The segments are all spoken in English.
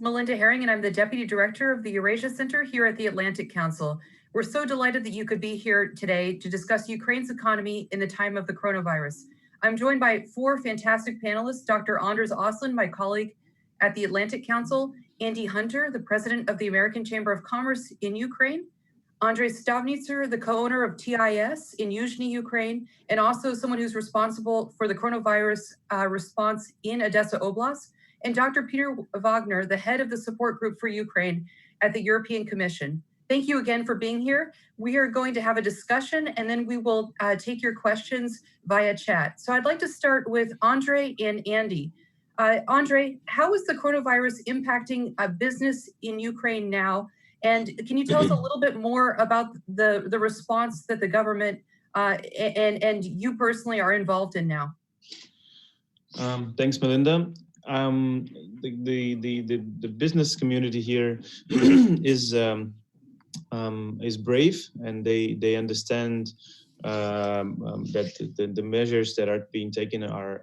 Melinda Herring, and I'm the Deputy Director of the Eurasia Center here at the Atlantic Council. We're so delighted that you could be here today to discuss Ukraine's economy in the time of the coronavirus. I'm joined by four fantastic panelists: Dr. Anders Oslin, my colleague at the Atlantic Council; Andy Hunter, the President of the American Chamber of Commerce in Ukraine; Andrei Stavnitzer, the co-owner of TIS in Yuzhny Ukraine, and also someone who's responsible for the coronavirus response in Odessa Oblast; and Dr. Peter Wagner, the head of the support group for Ukraine at the European Commission. Thank you again for being here. We are going to have a discussion, and then we will take your questions via chat. So I'd like to start with Andrei and Andy. Andrei, how is the coronavirus impacting business in Ukraine now? And can you tell us a little bit more about the response that the government and you personally are involved in now? Thanks, Melinda. The business community here is brave, and they understand that the measures that are being taken are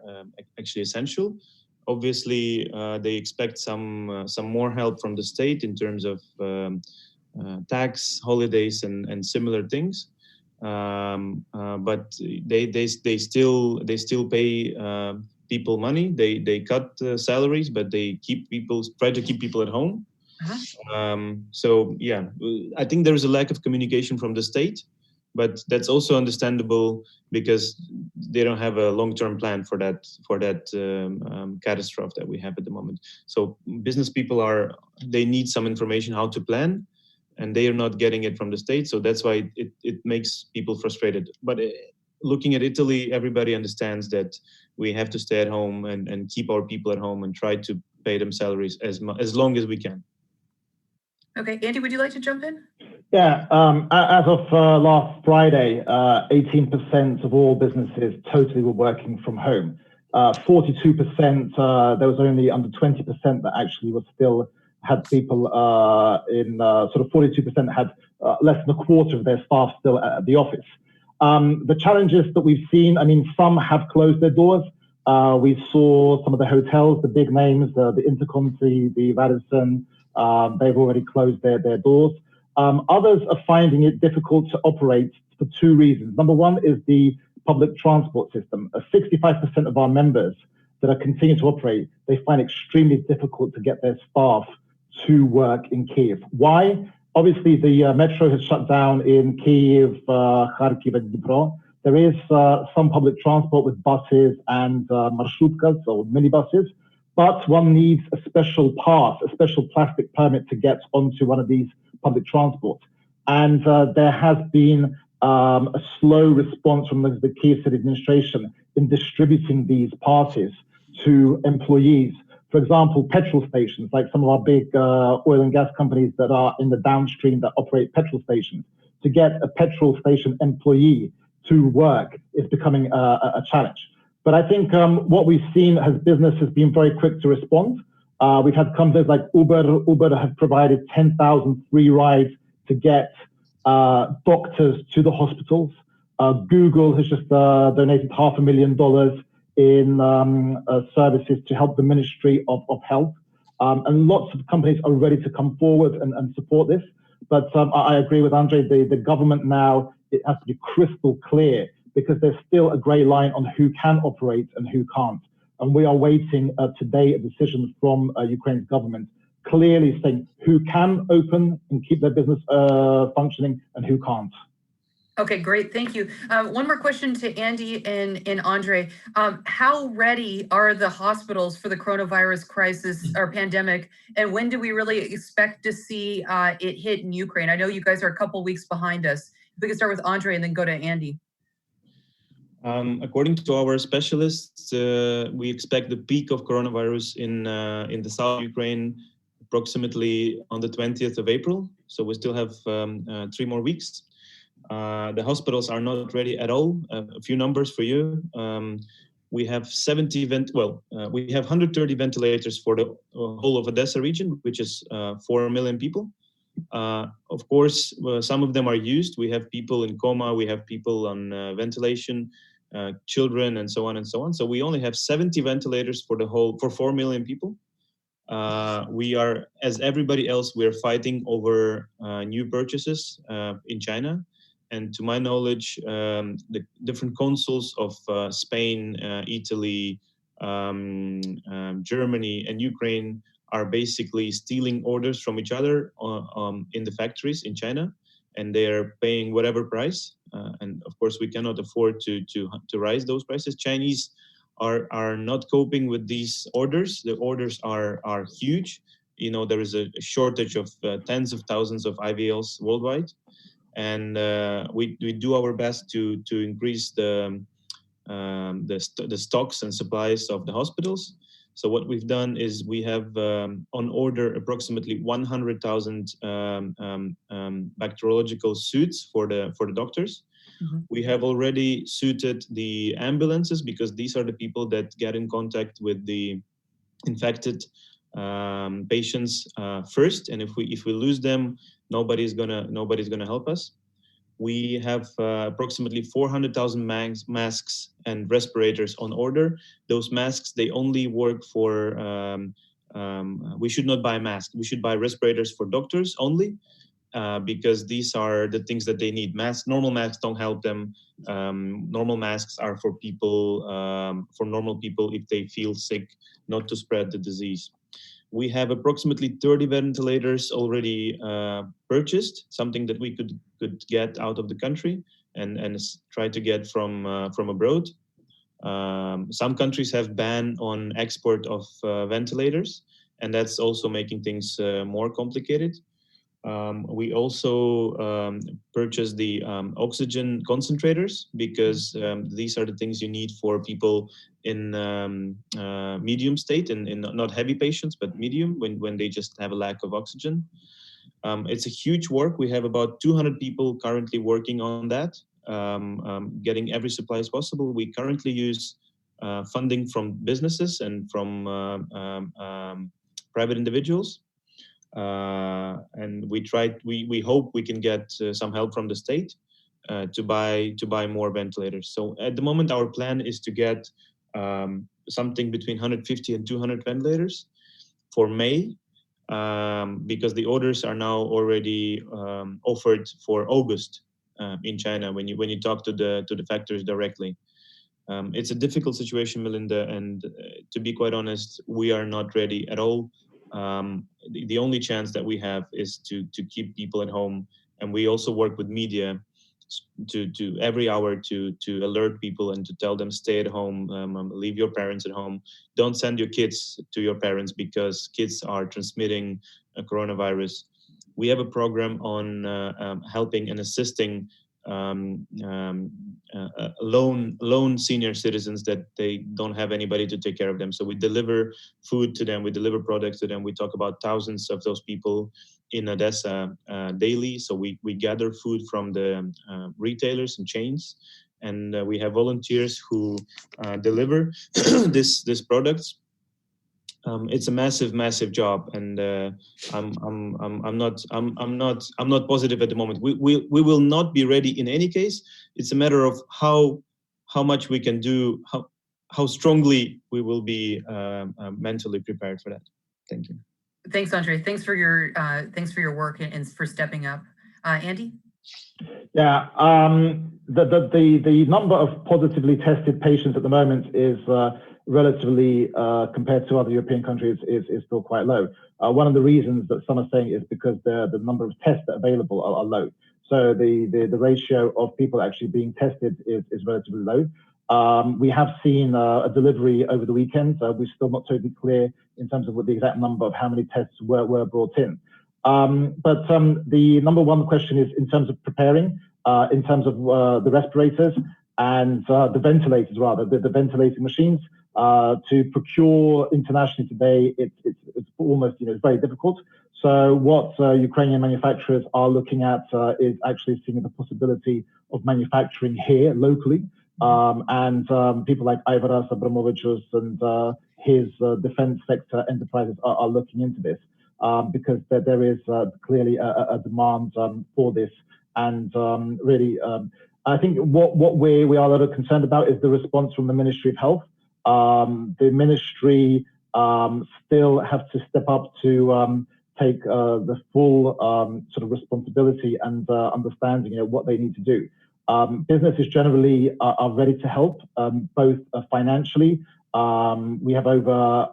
actually essential. Obviously, they expect some more help from the state in terms of tax, holidays, and similar things. But they still pay people money. They cut salaries, but they try to keep people at home. So yeah, I think there is a lack of communication from the state, but that's also understandable because they don't have a long-term plan for that catastrophe that we have at the moment. So business people they need some information how to plan, and they are not getting it from the state. So that's why it makes people frustrated. But looking at Italy, everybody understands that we have to stay at home and keep our people at home and try to pay them salaries as long as we can. Okay, Andy, would you like to jump in? Yeah, as of last Friday, 18% of all businesses totally were working from home. 42%, there was only under 20% that actually had people in sort of 42% had less than a quarter of their staff still at the office. The challenges that we've seen, I mean, some have closed their doors. We saw some of the hotels, the big names, the Interconti, the Radisson, they've already closed their doors. Others are finding it difficult to operate for two reasons. Number one is the public transport system. 65% of our members that are continuing to operate, they find it extremely difficult to get their staff to work in Kyiv. Why? Obviously, the metro has shut down in Kyiv, Kharkiv, and Dnipro. There is some public transport with buses and marshutkas or minibuses, but one needs a special pass, a special plastic permit to get onto one of these public transport. And there has been a slow response from the Kyiv City administration in distributing these passes to employees. For example, petrol stations, like some of our big oil and gas companies that are in the downstream that operate petrol stations, to get a petrol station employee to work is becoming a challenge. But I think what we've seen as business has been very quick to respond. We've had companies like Uber. Uber have provided 10,000 free rides to get doctors to the hospitals. Google has just donated $500,000 in services to help the Ministry of Health. And lots of companies are ready to come forward and support this. But I agree with Andrei, the government now, it has to be crystal clear because there's still a grey line on who can operate and who can't. And we are waiting today a decision from Ukraine's government clearly saying who can open and keep their business functioning and who can't. Okay, great. Thank you. One more question to Andy and Andrei. How ready are the hospitals for the coronavirus crisis or pandemic? And when do we really expect to see it hit in Ukraine? I know you guys are a couple weeks behind us. If we could start with Andrei and then go to Andy. According to our specialists, we expect the peak of coronavirus in the south of Ukraine approximately on the 20th of April. So we still have 3 more weeks. The hospitals are not ready at all. A few numbers for you. We have we have 130 ventilators for the whole of Odessa region, which is 4 million people. Of course, some of them are used. We have people in coma, we have people on ventilation, children, and so on and so on. So we only have 70 ventilators for 4 million people. we are, as everybody else, we're fighting over new purchases in China. And to my knowledge, the different consuls of Spain, Italy, Germany, and Ukraine are basically stealing orders from each other in the factories in China, and they are paying whatever price. And of course, we cannot afford to rise those prices. Chinese are not coping with these orders. The orders are huge. You know, there is a shortage of tens of thousands of IVLs worldwide, and we do our best to increase the stocks and supplies of the hospitals. So what we've done is we have on order approximately 100,000 bacteriological suits for the doctors. Mm-hmm. We have already suited the ambulances because these are the people that get in contact with the infected patients first, and if we lose them, nobody's gonna help us. We have approximately 400,000 masks and respirators on order. Those masks, they only work for, we should not buy masks. We should buy respirators for doctors only, because these are the things that they need. Normal masks don't help them. Normal masks are for people, for normal people if they feel sick, not to spread the disease. We have approximately 30 ventilators already purchased, something that we could get out of the country and try to get from abroad. Some countries have banned on export of ventilators, and that's also making things more complicated. We also purchased the oxygen concentrators because these are the things you need for people in medium state, and not heavy patients, but medium, when they just have a lack of oxygen. It's a huge work. We have about 200 people currently working on that, getting every supply as possible. We currently use funding from businesses and from private individuals. And we hope we can get some help from the state to buy more ventilators. So at the moment, our plan is to get something between 150 and 200 ventilators for May, because the orders are now already offered for August in China. When you talk to the factories directly, it's a difficult situation, Melinda, and to be quite honest, we are not ready at all. The only chance that we have is to keep people at home, and we also work with media to every hour to alert people and to tell them stay at home, leave your parents at home, don't send your kids to your parents because kids are transmitting a coronavirus. We have a program on helping and assisting lone senior citizens that they don't have anybody to take care of them. So we deliver food to them, we deliver products to them. We talk about thousands of those people in Odessa daily. So we gather food from the retailers and chains, and we have volunteers who deliver this products. It's a massive job, and I'm not positive at the moment. We will not be ready in any case. It's a matter of how much we can do, how strongly we will be mentally prepared for that. Thank you. Thanks, Andre. Thanks for your work and for stepping up. Andy? Yeah, the number of positively tested patients at the moment is relatively, compared to other European countries, is still quite low. One of the reasons that some are saying is because the number of tests that are available are low. So the ratio of people actually being tested is relatively low. We have seen a delivery over the weekend. We're still not totally clear in terms of what the exact number of how many tests were brought in. But the number one question is in terms of preparing, in terms of the respirators and the ventilators, rather, the ventilating machines. To procure internationally today, it's almost, it's very difficult. So what Ukrainian manufacturers are looking at is actually seeing the possibility of manufacturing here locally. And people like Aivaras Abramovichus and his defense sector enterprises are looking into this because there is clearly a demand for this. And really, I think what we are a little concerned about is the response from the Ministry of Health. The ministry still have to step up to take the full sort of responsibility and understanding what they need to do. Businesses generally are ready to help, both financially. We have over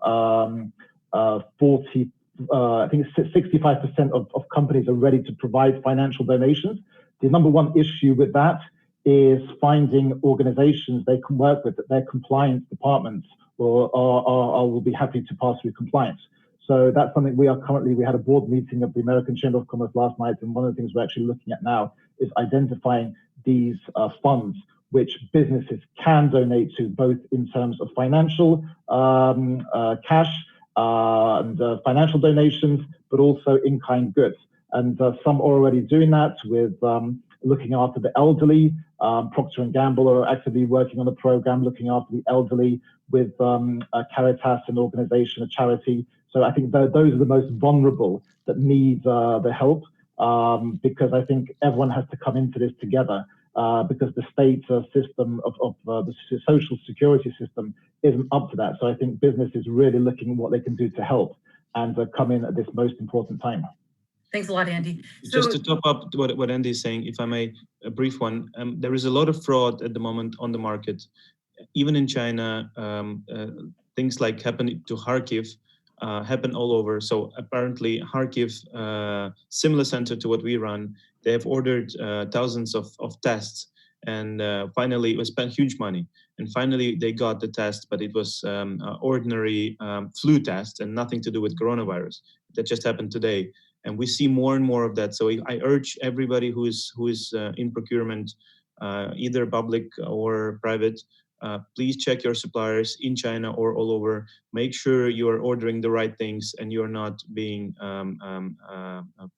40, I think 65% of companies are ready to provide financial donations. The number one issue with that is finding organizations they can work with, that their compliance departments will be happy to pass through compliance. So that's something we had a board meeting of the American Chamber of Commerce last night, and one of the things we're actually looking at now is identifying these funds which businesses can donate to, both in terms of financial cash and financial donations, but also in-kind goods. And some are already doing that with looking after the elderly. Procter & Gamble are actively working on a program looking after the elderly with Caritas, an organization, a charity. So I think those are the most vulnerable that need the help, because I think everyone has to come into this together, because the state system of the social security system isn't up to that. So I think business is really looking at what they can do to help and come in at this most important time. Thanks a lot, Andy. Just to top up what Andy is saying, if I may, a brief one. There is a lot of fraud at the moment on the market. Even in China, things like happening to Kharkiv happen all over. So apparently Kharkiv, similar center to what we run, they have ordered thousands of tests, and finally it was spent huge money. And finally they got the test, but it was ordinary flu test and nothing to do with coronavirus. That just happened today. And we see more and more of that. So I urge everybody who is in procurement, either public or private, please check your suppliers in China or all over. Make sure you are ordering the right things and you're not being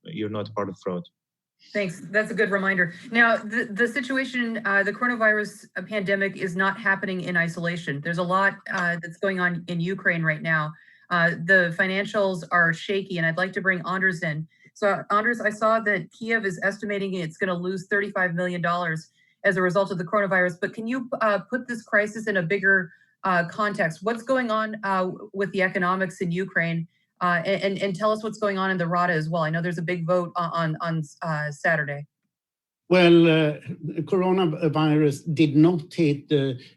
you're not part of fraud. Thanks. That's a good reminder. Now, the situation, the coronavirus pandemic is not happening in isolation. There's a lot that's going on in Ukraine right now. The financials are shaky, and I'd like to bring Anders in. So Anders, I saw that Kiev is estimating it's going to lose $35 million as a result of the coronavirus, but can you put this crisis in a bigger context? What's going on with the economics in Ukraine, and tell us what's going on in the Rada as well. I know there's a big vote on Saturday. Well, coronavirus did not hit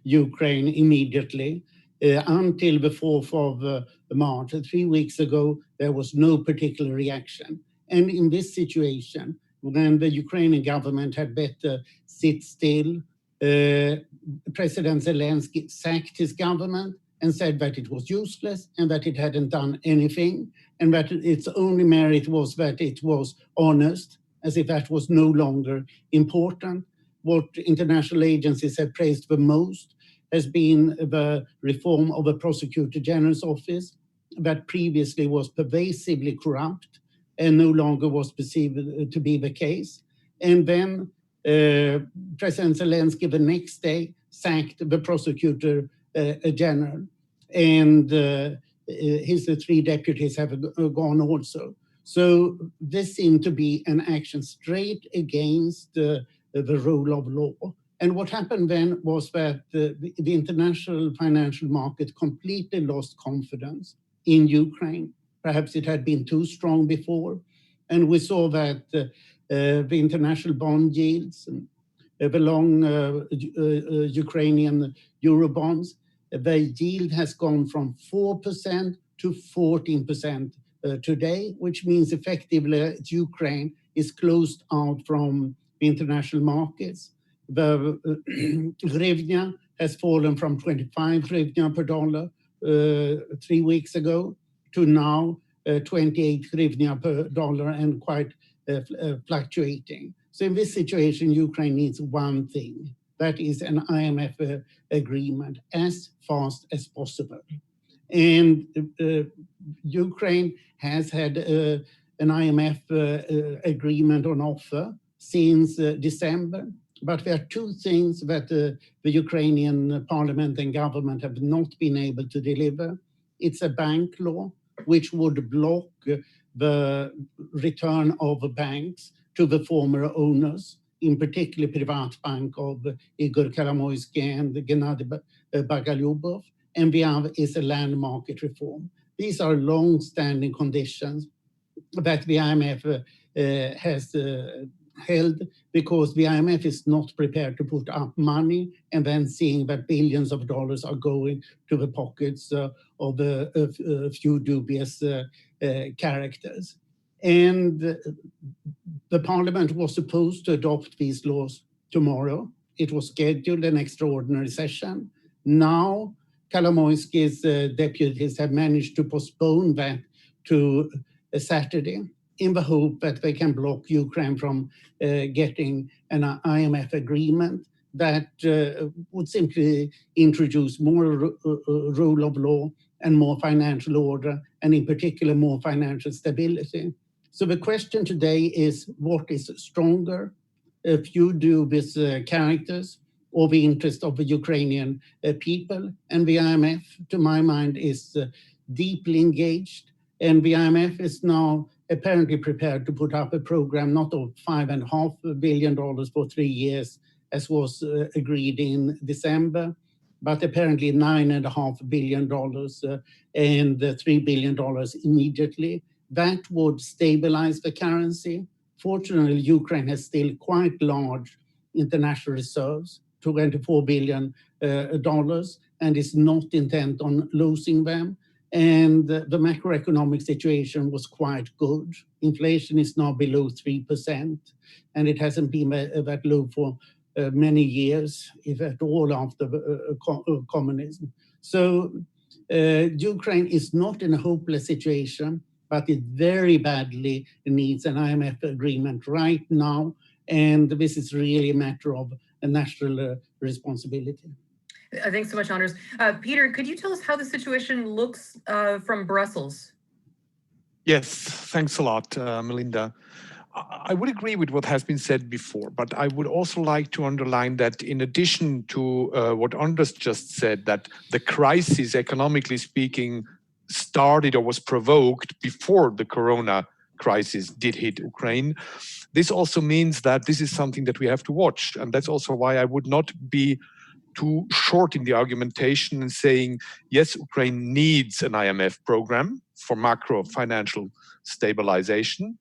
Ukraine immediately. Until the 4th of March, 3 weeks ago, there was no particular reaction. And in this situation, when the Ukrainian government had better sit still, President Zelensky sacked his government and said that it was useless and that it hadn't done anything, and that its only merit was that it was honest, as if that was no longer important. What international agencies have praised the most has been the reform of the Prosecutor General's office that previously was pervasively corrupt and no longer was perceived to be the case. And then President Zelensky the next day sacked the Prosecutor General, and his 3 deputies have gone also. So this seemed to be an action straight against the rule of law. And what happened then was that the international financial market completely lost confidence in Ukraine. Perhaps it had been too strong before. And we saw that the international bond yields, the long Ukrainian Eurobonds, the yield has gone from 4% to 14% today, which means effectively Ukraine is closed out from the international markets. The hryvnia has fallen from 25 hryvnia per dollar 3 weeks ago to now 28 hryvnia per dollar, and quite fluctuating. So in this situation, Ukraine needs one thing, that is an IMF agreement as fast as possible. And Ukraine has had an IMF agreement on offer since December. But there are 2 things that the Ukrainian parliament and government have not been able to deliver. It's a bank law, which would block the return of banks to the former owners, in particular Privatbank of Igor Kolomoisky and Gennady Bogolyubov. and the other is a land market reform. These are long-standing conditions that the IMF has held, because the IMF is not prepared to put up money and then seeing that billions of dollars are going to the pockets of a few dubious characters. And the parliament was supposed to adopt these laws tomorrow. It was scheduled an extraordinary session. Now, Kolomoisky's deputies have managed to postpone that to a Saturday, in the hope that they can block Ukraine from getting an IMF agreement that would simply introduce more rule of law and more financial order, and in particular more financial stability. So the question today is, what is stronger, a few dubious characters or the interest of the Ukrainian people? And the IMF, to my mind, is deeply engaged, and the IMF is now apparently prepared to put up a program not of $5.5 billion for 3 years, as was agreed in December, but apparently $9.5 billion and $3 billion immediately. That would stabilize the currency. Fortunately, Ukraine has still quite large international reserves, $24 billion, and is not intent on losing them. And the macroeconomic situation was quite good. Inflation is now below 3%, and it hasn't been that low for many years, if at all, after communism. So Ukraine is not in a hopeless situation, but it very badly needs an IMF agreement right now. And this is really a matter of a national responsibility. Thanks so much, Anders. Peter, could you tell us how the situation looks from Brussels? Yes, thanks a lot, Melinda. I would agree with what has been said before, but I would also like to underline that in addition to what Anders just said, that the crisis, economically speaking, started or was provoked before the corona crisis did hit Ukraine. This also means that this is something that we have to watch. And that's also why I would not be too short in the argumentation and saying, yes, Ukraine needs an IMF program for macro financial stabilization,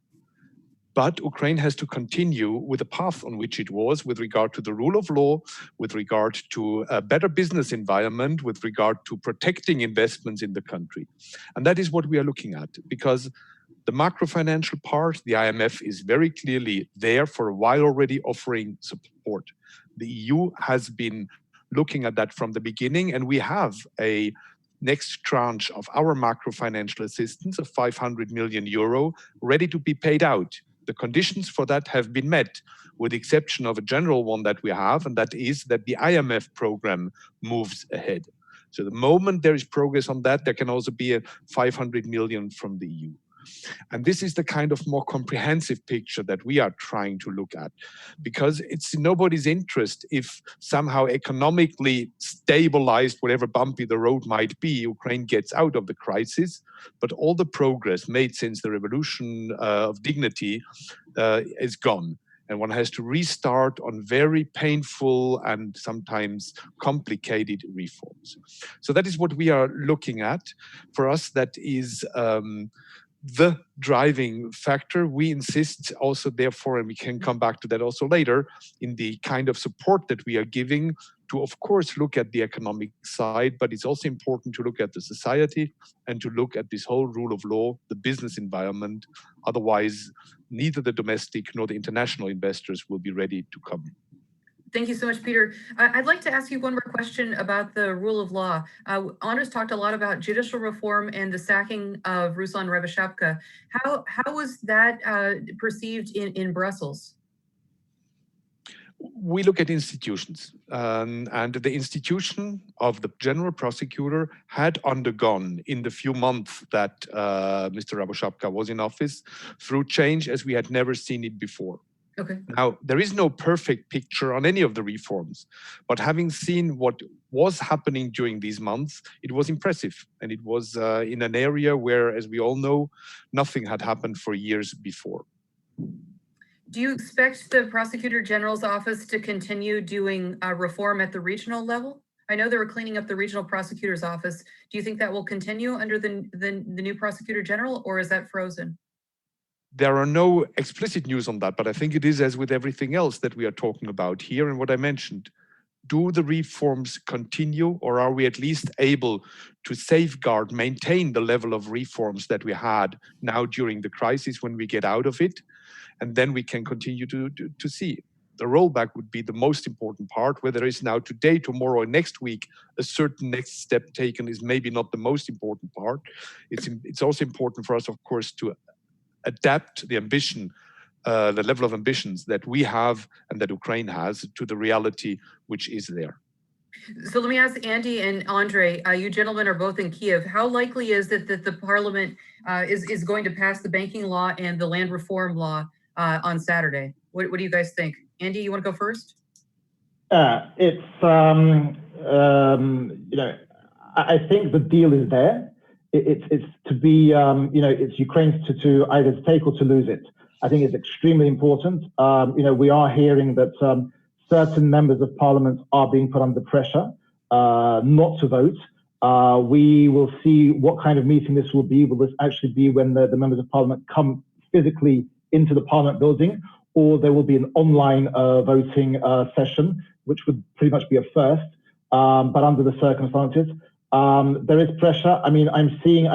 but Ukraine has to continue with the path on which it was with regard to the rule of law, with regard to a better business environment, with regard to protecting investments in the country. And that is what we are looking at, because the macro financial part, the IMF is very clearly there for a while already, offering support. The EU has been looking at that from the beginning, and we have a next tranche of our macro financial assistance of 500 million euro ready to be paid out. The conditions for that have been met, with the exception of a general one that we have, and that is that the IMF program moves ahead. So the moment there is progress on that, there can also be a 500 million from the EU. And this is the kind of more comprehensive picture that we are trying to look at, because it's in nobody's interest if somehow economically stabilized, whatever bumpy the road might be, Ukraine gets out of the crisis, but all the progress made since the revolution of dignity is gone. And one has to restart on very painful and sometimes complicated reforms. So that is what we are looking at. For us, that is the driving factor. We insist also, therefore, and we can come back to that also later, in the kind of support that we are giving to, of course, look at the economic side, but it's also important to look at the society and to look at this whole rule of law, the business environment. Otherwise, neither the domestic nor the international investors will be ready to come. Thank you so much, Peter. I'd like to ask you one more question about the rule of law. Anders talked a lot about judicial reform and the sacking of Ruslan Rябошапka. How was that perceived in Brussels? We look at institutions, and the institution of the general prosecutor had undergone in the few months that Mr. Rябошапka was in office through change as we had never seen it before. Okay. Now, there is no perfect picture on any of the reforms, but having seen what was happening during these months, it was impressive. And it was in an area where, as we all know, nothing had happened for years before. Do you expect the Prosecutor General's office to continue doing reform at the regional level? I know they were cleaning up the regional prosecutor's office. Do you think that will continue under the new prosecutor general, or is that frozen? There are no explicit news on that, but I think it is as with everything else that we are talking about here and what I mentioned. Do the reforms continue, or are we at least able to safeguard, maintain the level of reforms that we had now during the crisis when we get out of it? And then we can continue to see. The rollback would be the most important part. Whether it's now today, tomorrow, or next week, a certain next step taken is maybe not the most important part. It's also important for us, of course, to adapt the ambition, the level of ambitions that we have and that Ukraine has to the reality which is there. So let me ask Andy and Andre, you gentlemen are both in Kiev. How likely is it that the parliament is going to pass the banking law and the land reform law on Saturday? What do you guys think? Andy, you want to go first? It's, I think the deal is there. It's to be, it's Ukraine's to either take or to lose it. I think it's extremely important. We are hearing that certain members of parliament are being put under pressure not to vote. We will see what kind of meeting this will be. Will this actually be when the members of parliament come physically into the parliament building, or there will be an online voting session, which would pretty much be a first, but under the circumstances. There is pressure. I mean, I'm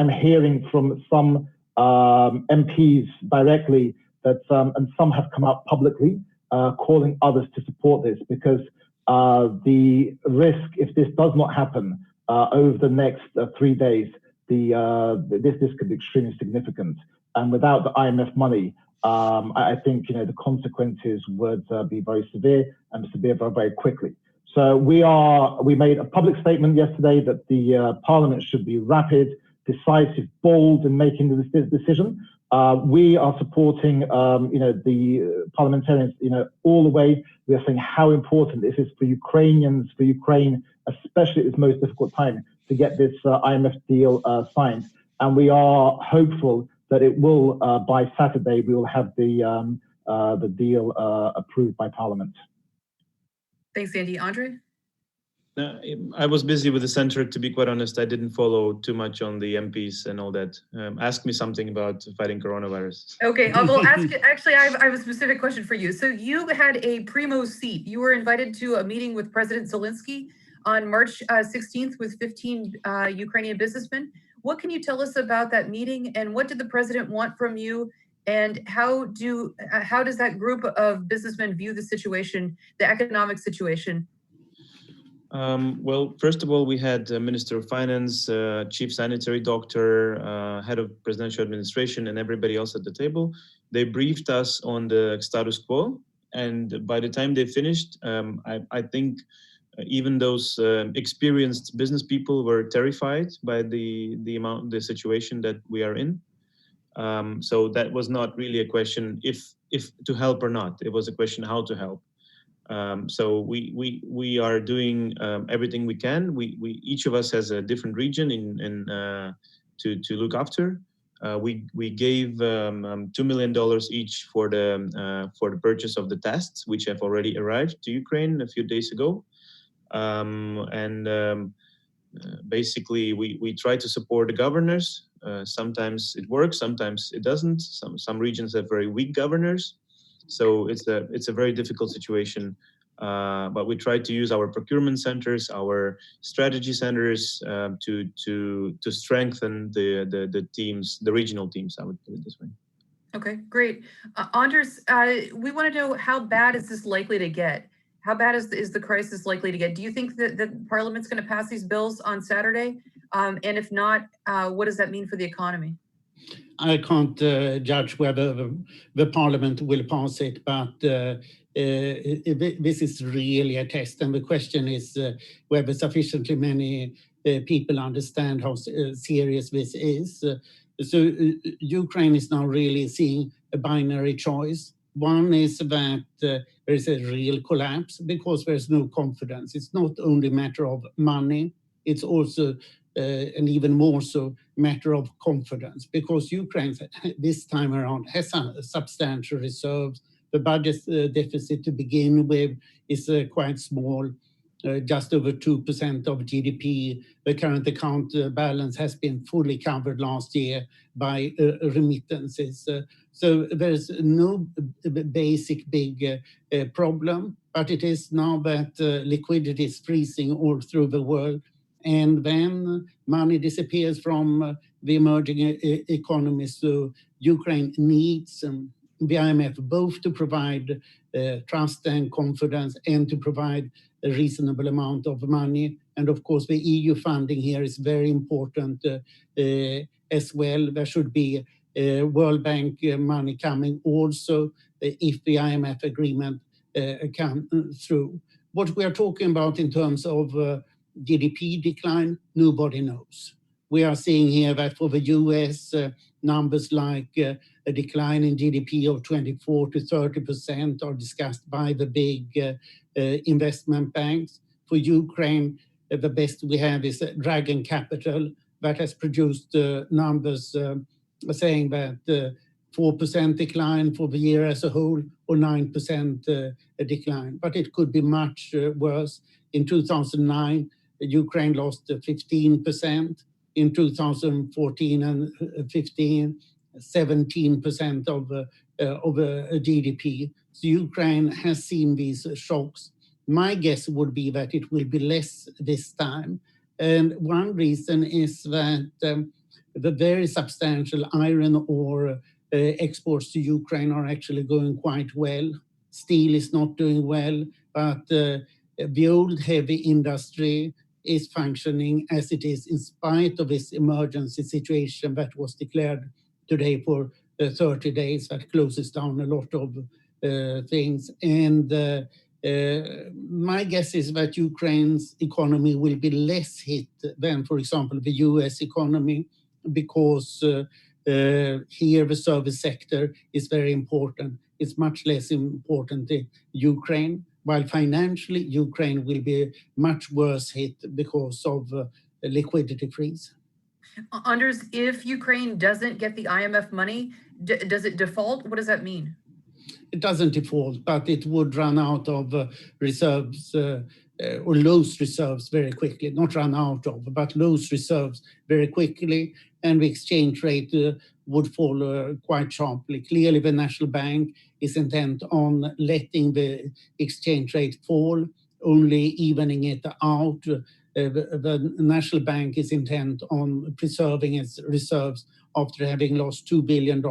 hearing from some MPs directly that, and some have come out publicly, calling others to support this, because the risk, if this does not happen over the next 3 days, this could be extremely significant. And without the IMF money, I think the consequences would be very severe, and severe very, very quickly. So we made a public statement yesterday that the Parliament should be rapid, decisive, bold in making this decision. We are supporting the parliamentarians all the way. We are saying how important this is for Ukrainians, for Ukraine, especially at this most difficult time, to get this IMF deal signed. And we are hopeful that it will, by Saturday, we will have the deal approved by Parliament. Thanks, Andy. Andre? I was busy with the center, to be quite honest. I didn't follow too much on the MPs and all that. Ask me something about fighting coronavirus. Okay, well, actually, I have a specific question for you. So you had a primo seat. You were invited to a meeting with President Zelensky on March 16th with 15 Ukrainian businessmen. What can you tell us about that meeting, and what did the president want from you? And how does that group of businessmen view the situation, the economic situation? Well, first of all, we had Minister of Finance, Chief Sanitary Doctor, Head of Presidential Administration, and everybody else at the table. They briefed us on the status quo, and by the time they finished, I think even those experienced business people were terrified by the situation that we are in. So that was not really a question if to help or not. It was a question how to help. So we are doing everything we can. We each of us has a different region to look after. We gave $2 million each for the purchase of the tests, which have already arrived to Ukraine a few days ago. Basically, we try to support the governors. Sometimes it works, sometimes it doesn't. Some regions have very weak governors, so it's a very difficult situation. But we try to use our procurement centers, our strategy centers, to strengthen the teams, the regional teams. I would put it this way. Okay, great. Anders, we want to know, how bad is this likely to get? How bad is the crisis likely to get? Do you think that Parliament's going to pass these bills on Saturday? And if not, what does that mean for the economy? I can't judge whether the Parliament will pass it, but this is really a test. And the question is whether sufficiently many people understand how serious this is. So Ukraine is now really seeing a binary choice. One is that there is a real collapse because there's no confidence. It's not only a matter of money, it's also and even more so matter of confidence, because Ukraine this time around has some substantial reserves. The budget deficit to begin with is quite small. just over 2% of GDP. The current account balance has been fully covered last year by remittances. So there's no basic big problem, but it is now that liquidity is freezing all through the world. And then money disappears from the emerging economies. So Ukraine needs the IMF both to provide trust and confidence and to provide a reasonable amount of money. And of course, the EU funding here is very important as well. There should be World Bank money coming also if the IMF agreement comes through. What we are talking about in terms of GDP decline, nobody knows. We are seeing here that for the US, numbers like a decline in GDP of 24 to 30% are discussed by the big investment banks. For Ukraine, the best we have is Dragon Capital that has produced numbers saying that 4% decline for the year as a whole or 9% decline. But it could be much worse. In 2009, Ukraine lost 15%. In 2014 and 15, 17% of GDP. So Ukraine has seen these shocks. My guess would be that it will be less this time. And one reason is that the very substantial iron ore exports to Ukraine are actually going quite well. Steel is not doing well, but the old heavy industry is functioning as it is in spite of this emergency situation that was declared today for 30 days that closes down a lot of things. And my guess is that Ukraine's economy will be less hit than, for example, the US economy, because here the service sector is very important. It's much less important in Ukraine, while financially Ukraine will be much worse hit because of liquidity freeze. Anders, if Ukraine doesn't get the IMF money, does it default? What does that mean? It doesn't default, but it would run out of reserves or lose reserves very quickly. Not run out of, but lose reserves very quickly. And the exchange rate would fall quite sharply. Clearly, the National Bank is intent on letting the exchange rate fall, only evening it out. The National Bank is intent on preserving its reserves after having lost $2 billion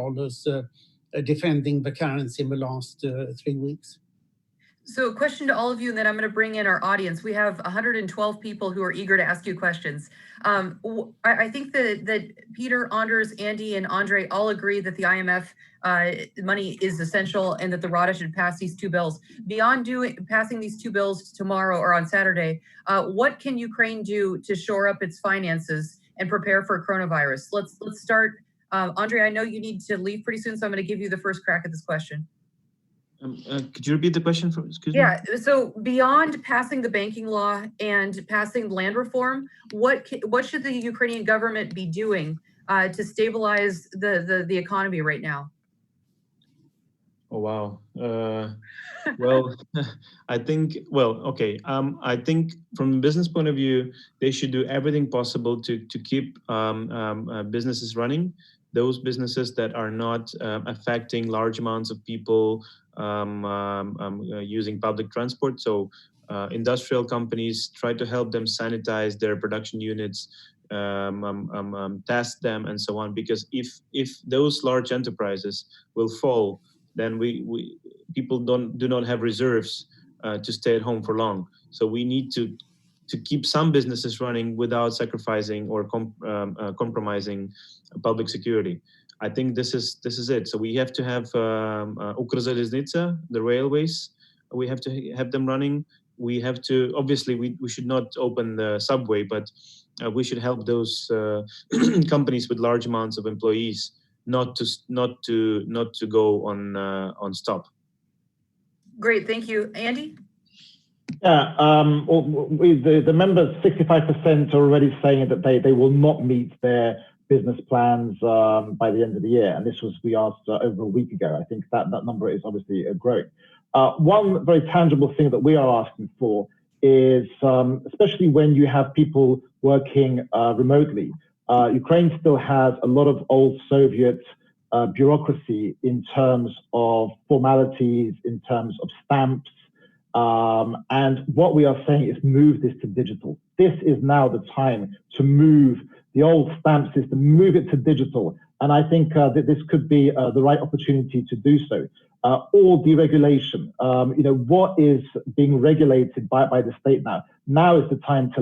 defending the currency in the last 3 weeks. So a question to all of you, and then I'm going to bring in our audience. We have 112 people who are eager to ask you questions. I think that Peter, Anders, Andy, and Andre all agree that the IMF money is essential and that the Rada should pass these two bills. Beyond passing these two bills tomorrow or on Saturday, what can Ukraine do to shore up its finances and prepare for coronavirus? Let's start. Andre, I know you need to leave pretty soon, so I'm going to give you the first crack at this question. Could you repeat the question? Excuse me? Yeah, so beyond passing the banking law and passing land reform, what should the Ukrainian government be doing to stabilize the economy right now? Oh, wow. Well, I think, okay. I think from a business point of view, they should do everything possible to keep businesses running. Those businesses that are not affecting large amounts of people using public transport. So industrial companies, try to help them sanitize their production units, test them and so on. Because if those large enterprises will fall, then people do not have reserves to stay at home for long. So we need to keep some businesses running without sacrificing or compromising public security. I think this is it. So we have to have Ukrzaliznytsia, the railways. We have to have them running. We have to, obviously, we should not open the subway, but we should help those companies with large amounts of employees not to go on stop. Great, thank you, Andy. Yeah, the members, 65% are already saying that they will not meet their business plans by the end of the year. And this was, we asked over a week ago. I think that number is obviously growing. One very tangible thing that we are asking for is, especially when you have people working remotely, Ukraine still has a lot of old Soviet bureaucracy in terms of formalities, in terms of stamps. And what we are saying is move this to digital. This is now the time to move the old stamp system, move it to digital. And I think that this could be the right opportunity to do so. All deregulation, what is being regulated by the state now? Now is the time to,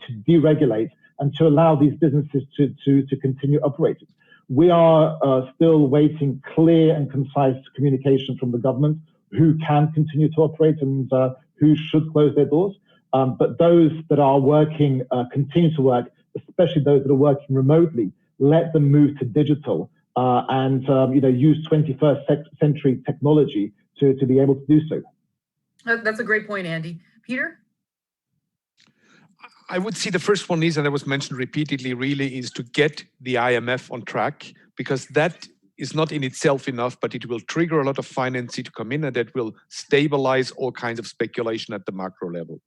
to deregulate and to allow these businesses to continue operating. We are still waiting clear and concise communication from the government who can continue to operate and who should close their doors. But those that are working, continue to work, especially those that are working remotely, let them move to digital and use 21st century technology to be able to do so. That's a great point, Andy. Peter? I would see the first one is, and that was mentioned repeatedly, really is to get the IMF on track, because that is not in itself enough, but it will trigger a lot of financing to come in, and that will stabilize all kinds of speculation at the macro level.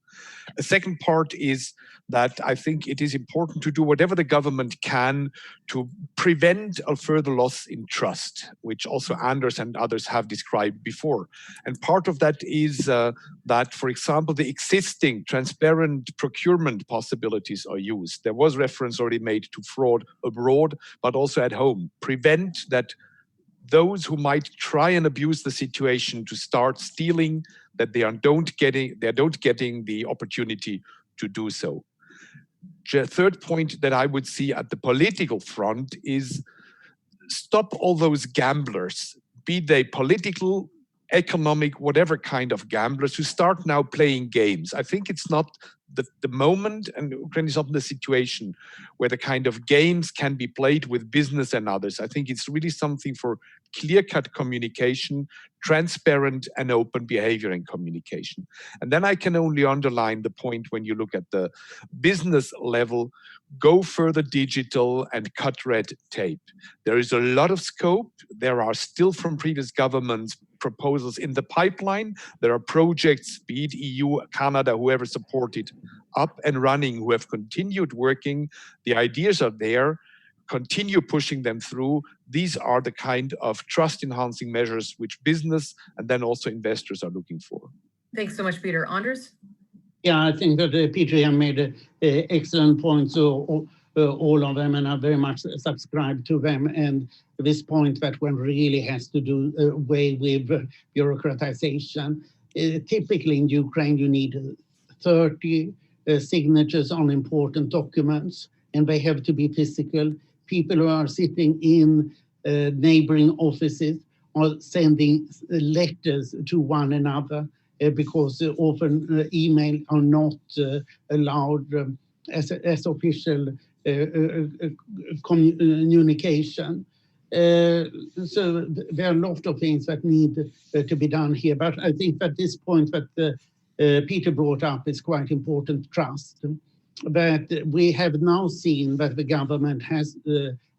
A second part is that I think it is important to do whatever the government can to prevent a further loss in trust, which also Anders and others have described before. And part of that is that, for example, the existing transparent procurement possibilities are used. There was reference already made to fraud abroad, but also at home. Prevent that those who might try and abuse the situation to start stealing, that they don't getting the opportunity to do so. The third point that I would see at the political front is stop all those gamblers, be they political, economic, whatever kind of gamblers, who start now playing games. I think it's not the moment, and Ukraine is not in the situation where the kind of games can be played with business and others. I think it's really something for clear-cut communication, transparent and open behavior in communication. And then I can only underline the point when you look at the business level, go further digital and cut red tape. There is a lot of scope. There are still from previous governments proposals in the pipeline. There are projects, be it EU, Canada, whoever supported, up and running, who have continued working. The ideas are there. Continue pushing them through. These are the kind of trust-enhancing measures which business and then also investors are looking for. Thanks so much, Peter. Anders? Yeah, I think that Peter here made excellent points, so all of them, and I very much subscribe to them. And this point that one really has to do away with bureaucratization. Typically in Ukraine, you need 30 signatures on important documents, and they have to be physical. People who are sitting in neighboring offices are sending letters to one another because often email are not allowed as official communication. So there are a lot of things that need to be done here. But I think that this point that Peter brought up is quite important, trust. But we have now seen that the government has,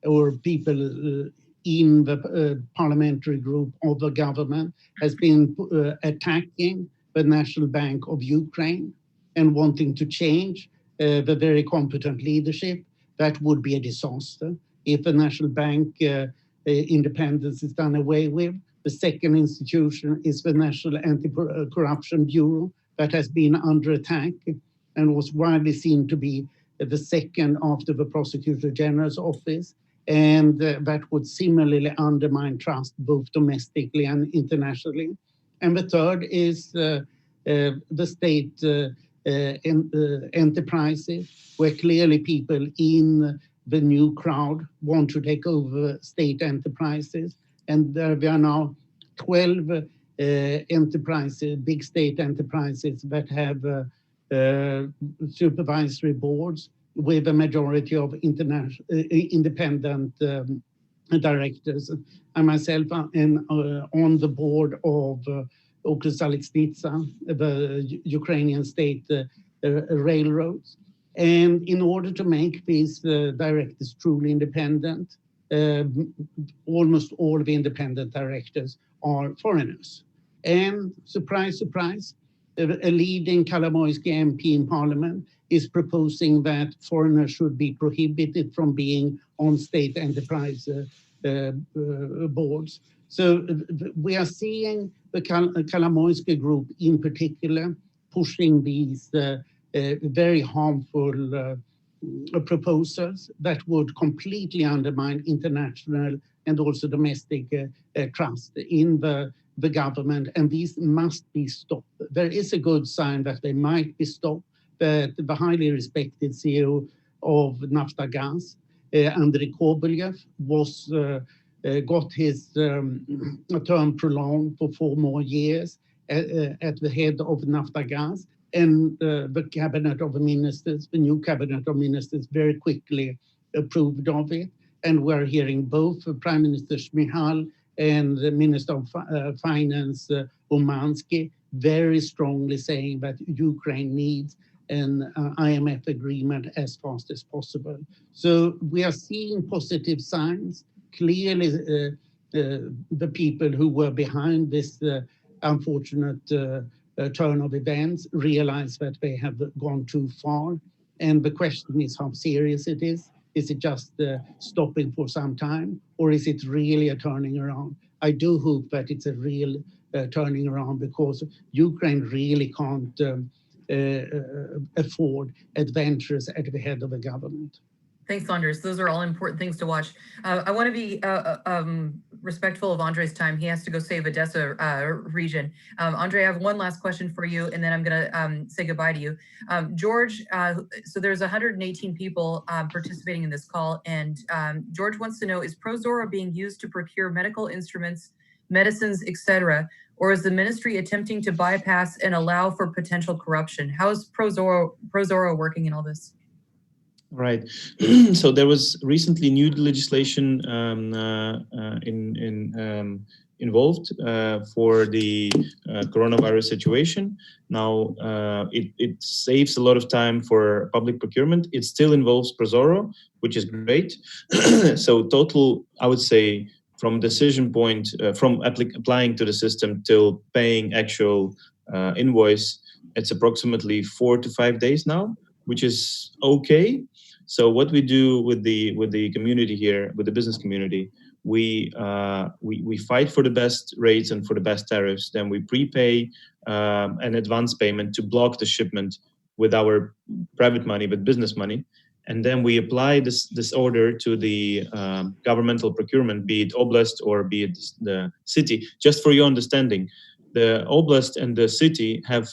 or people in the parliamentary group of the government has been attacking the National Bank of Ukraine and wanting to change the very competent leadership. That would be a disaster if the National Bank independence is done away with. The second institution is the National Anti-Corruption Bureau that has been under attack and was widely seen to be the second after the Prosecutor General's office. And that would similarly undermine trust both domestically and internationally. And the third is the state enterprises, where clearly people in the new crowd want to take over state enterprises. And there are now 12 enterprises, big state enterprises that have supervisory boards with a majority of independent directors. I myself am on the board of Ukrsaliksnitsa, the Ukrainian state railroads. And in order to make these directors truly independent, almost all the independent directors are foreigners. And surprise, surprise, a leading Kolomoisky MP in Parliament is proposing that foreigners should be prohibited from being on state enterprise boards. So we are seeing the Kolomoisky group in particular pushing these very harmful proposals that would completely undermine international and also domestic trust in the government, and these must be stopped. There is a good sign that they might be stopped, but the highly respected CEO of Naftagaz, Andrei Kobolyev, was got his term prolonged for 4 more years at the head of Naftagaz, and the cabinet of ministers, the new cabinet of ministers, very quickly approved of it. And we're hearing both Prime Minister Shmyhal and the Minister of Finance Umansky very strongly saying that Ukraine needs an IMF agreement as fast as possible. So we are seeing positive signs. Clearly, the people who were behind this unfortunate turn of events realize that they have gone too far. And the question is how serious it is. Is it just stopping for some time, or is it really a turning around? I do hope that it's a real turning around, because Ukraine really can't afford adventures at the head of a government. Thanks, Anders. Those are all important things to watch. I want to be respectful of Andrei's time. He has to go save Odessa region. Andrei, I have one last question for you, and then I'm going to say goodbye to you. George, so there's 118 people participating in this call, and George wants to know, is ProZorro being used to procure medical instruments, medicines, etc., or is the ministry attempting to bypass and allow for potential corruption? How is ProZorro working in all this? Right. So there was recently new legislation involved for the coronavirus situation. Now, it saves a lot of time for public procurement. It still involves ProZorro, which is great. So total, I would say, from decision point, from applying to the system till paying actual invoice, it's approximately 4 to 5 days now, which is okay. So what we do with the community here, with the business community, we fight for the best rates and for the best tariffs. Then we prepay an advance payment to block the shipment with our private money, but business money. And then we apply this order to the governmental procurement, be it oblast or be it the city. Just for your understanding, the oblast and the city have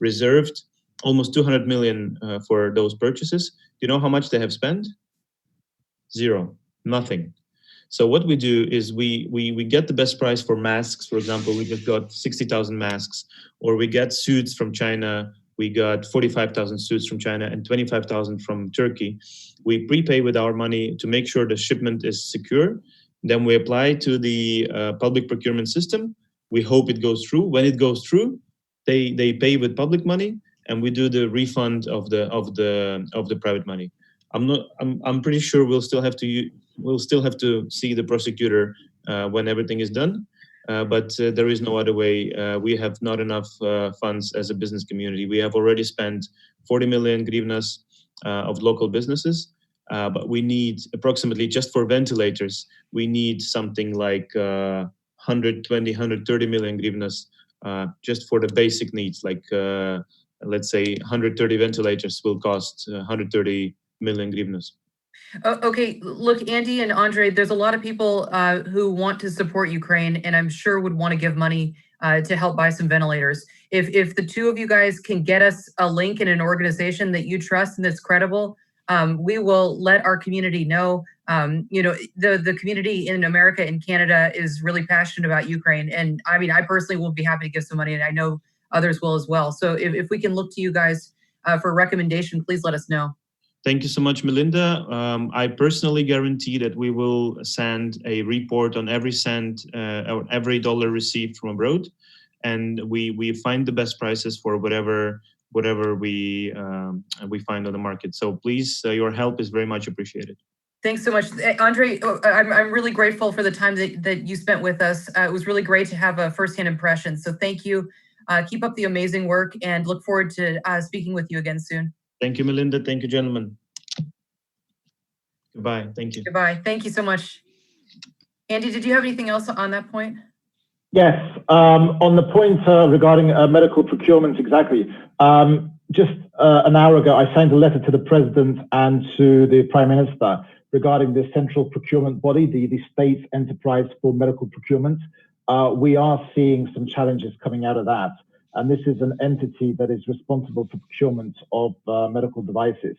reserved almost 200 million for those purchases. You know how much they have spent? Zero, nothing. So what we do is we get the best price for masks. For example, we just got 60,000 masks, or we get suits from China. We got 45,000 suits from China and 25,000 from Turkey. We prepay with our money to make sure the shipment is secure. Then we apply to the public procurement system. We hope it goes through. When it goes through, they pay with public money, and we do the refund of the private money. I'm pretty sure we'll still have to see the prosecutor when everything is done. But there is no other way. We have not enough funds as a business community. We have already spent 40 million hryvnias of local businesses, but we need approximately, just for ventilators, we need something like 120, 130 million hryvnias just for the basic needs. Like let's say 130 ventilators will cost 130 million hryvnias. Okay, look, Andy and Andrei, there's a lot of people who want to support Ukraine, and I'm sure would want to give money to help buy some ventilators. If the two of you guys can get us a link in an organization that you trust and that's credible, we will let our community know. You know, the community in America and Canada is really passionate about Ukraine, and I mean, I personally will be happy to give some money, and I know others will as well. So if we can look to you guys for a recommendation, please let us know. Thank you so much, Melinda. I personally guarantee that we will send a report on every cent or every dollar received from abroad, and we find the best prices for whatever we find on the market. So please, your help is very much appreciated. Thanks so much, Andrei. I'm really grateful for the time that you spent with us. It was really great to have a firsthand impression. So thank you. Keep up the amazing work and look forward to speaking with you again soon. Thank you, Melinda. Thank you, gentlemen. Goodbye. Thank you. Goodbye. Thank you so much. Andy, did you have anything else on that point? Yes, on the point regarding medical procurement, exactly. Just an hour ago, I signed a letter to the President and to the Prime Minister regarding the central procurement body, the State Enterprise for Medical Procurement. We are seeing some challenges coming out of that. And this is an entity that is responsible for procurement of medical devices.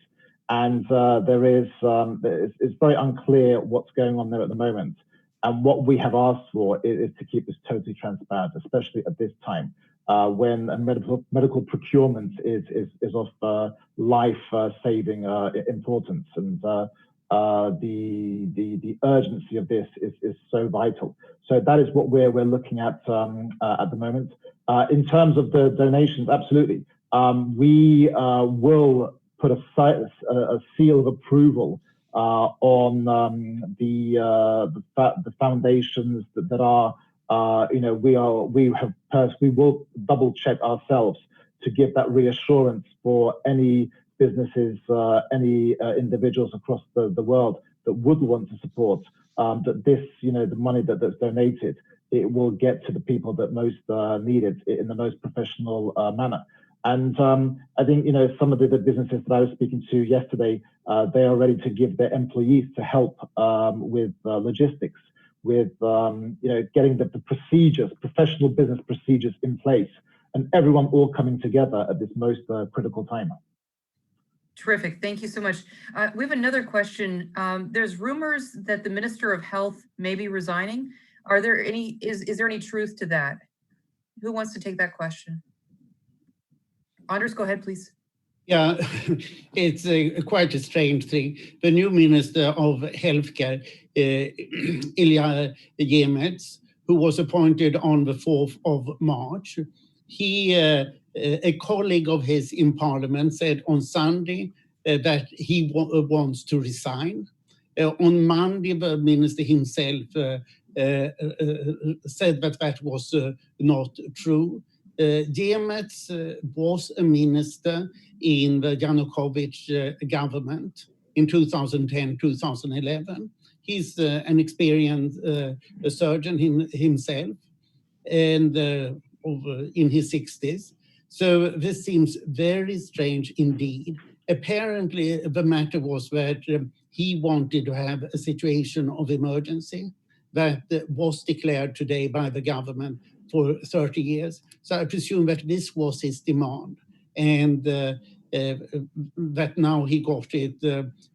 And it's very unclear what's going on there at the moment. And what we have asked for is to keep this totally transparent, especially at this time, when a medical procurement is of life-saving importance, and the urgency of this is so vital. So that is what we're looking at the moment. In terms of the donations, absolutely, we will put a seal of approval on the foundations that are, we will double check ourselves to give that reassurance for any businesses, any individuals across the world that would want to support, that this, the money that's donated, it will get to the people that most need it in the most professional manner. And I think, some of the businesses that I was speaking to yesterday, they are ready to give their employees to help with logistics, with, getting the procedures, professional business procedures in place, and everyone all coming together at this most critical time. Terrific. Thank you so much. We have another question. There's rumors that the Minister of Health may be resigning. Is there any truth to that? Who wants to take that question? Anders, go ahead, please. Yeah, it's quite a strange thing. The new Minister of Healthcare, Ilya Yemets, who was appointed on the 4th of March, a colleague of his in Parliament said on Sunday that he wants to resign. On Monday, the minister himself said that was not true. Yemets was a minister in the Yanukovych government in 2010-2011. He's an experienced surgeon himself, and in his 60s. So this seems very strange indeed. Apparently, the matter was that he wanted to have a situation of emergency that was declared today by the government for 30 years. So I presume that this was his demand, and that now he got it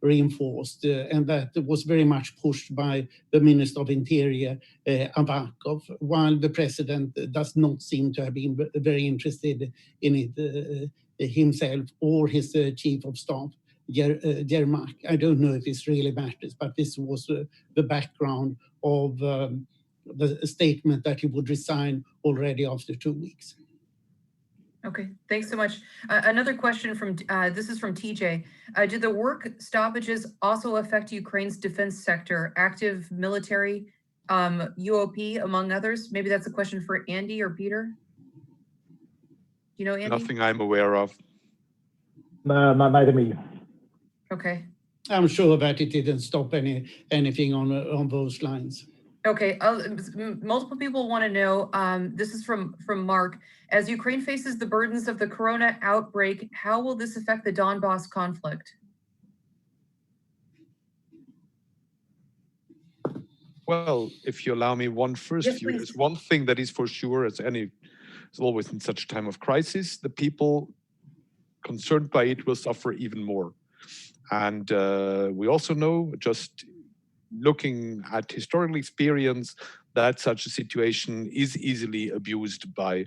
reinforced, and that was very much pushed by the Minister of Interior, Avakov, while the President does not seem to have been very interested in it himself, or his Chief of Staff, Yermak. I don't know if this really matters, but this was the background of the statement that he would resign already after 2 weeks. Okay, thanks so much. Another question from, this is from TJ. Do the work stoppages also affect Ukraine's defense sector, active military, UOP, among others? Maybe that's a question for Andy or Peter. Do you know, Andy? Nothing I'm aware of. Neither me. Okay. I'm sure that it didn't stop anything on those lines. Okay, multiple people want to know, this is from Mark, as Ukraine faces the burdens of the corona outbreak, how will this affect the Donbass conflict? Well, if you allow me one first Yes, view, please. there's one thing that is for sure, as always in such a time of crisis, the people concerned by it will suffer even more. And we also know, just looking at historical experience, that such a situation is easily abused by